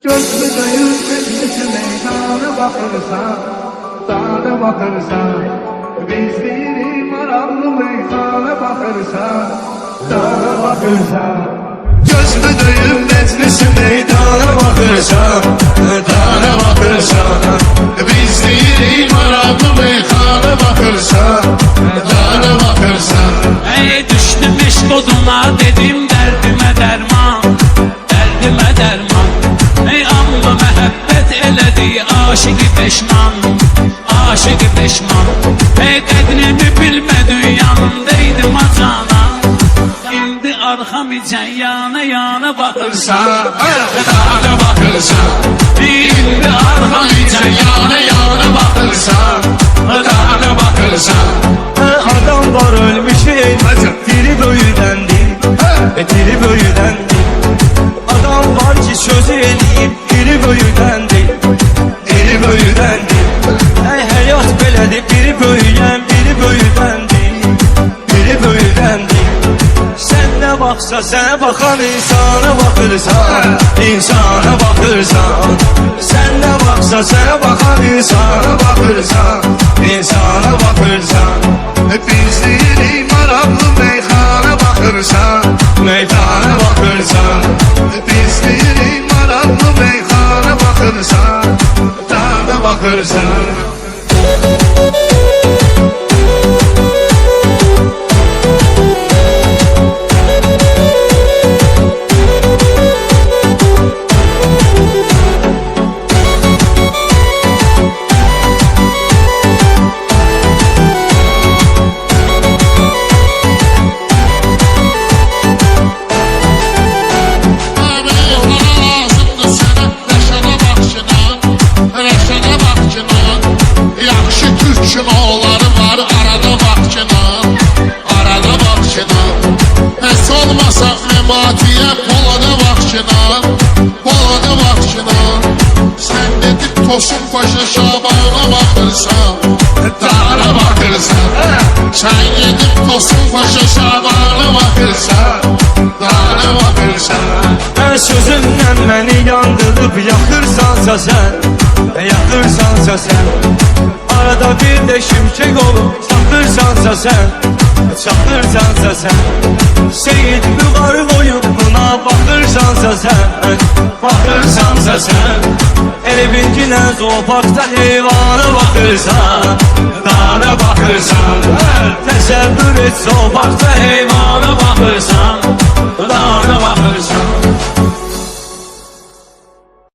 Gözlüdeyim etmişim meydana bakırsan, dağda bakırsan. Biz değilim aramlı meydana bakırsan, dağda bakırsan. Gözlüdeyim etmişim meydana bakırsan, dağda bakırsan. Biz değilim aramlı meydana bakırsan, dağda bakırsan. Ey düştüm eşk oduna dedim derdime derman, derdime derman. Ey amma məhəbbət elədi aşıqı peşman, aşıqı peşman. Ey qədrimi bilmədi yanımdaydım acanan. İndi arxamıca yana yana baxırsan, Dağda bakırsan. İndi arxamıca yana yana baxırsan, Dağda bakırsan. Adam var ölmüşün, dili böyüdendir, dili böyüdendir. Adam var ki söz eləyib, dili böyüdendir, dili böyüdendir. Həyat belədir, biri böyüyən, biri böyüdendir, biri böyüdendir. Sən nə baxsa, sənə baxan insana baxırsan, insana baxırsan. Sən nə baxsa, sənə baxan insana baxırsan, insana baxırsan. Biz değilim aramlı meyhana bakırsan, Meydana baxırsan, biz değilim aramlı meyhana bakırsan, dağda bakırsan. Oğları var arada bakçınan, arada bakçınan. Pes olmasa mematiye polada bakçınan, polada bakçınan. Sen dedin Tosun Paşa Şaban'a bakırsan, dağına bakırsan. Sen yedin Tosun Paşa Şaban'a bakırsan, dağına bakırsan. Sözündən məni yandırıb yaxırsansa sən, yaxırsansa sən. Arada bir də şimşək olub çatırsansa sən, çatırsansa sən. Seyid müqarı qoyub buna baxırsansa sən, baxırsansa sən. Elvincinə zooparkdan heyvana baxırsan, dağına baxırsan. Təsəvvür et zooparkda heyvana baxırsan, dağına baxırsan.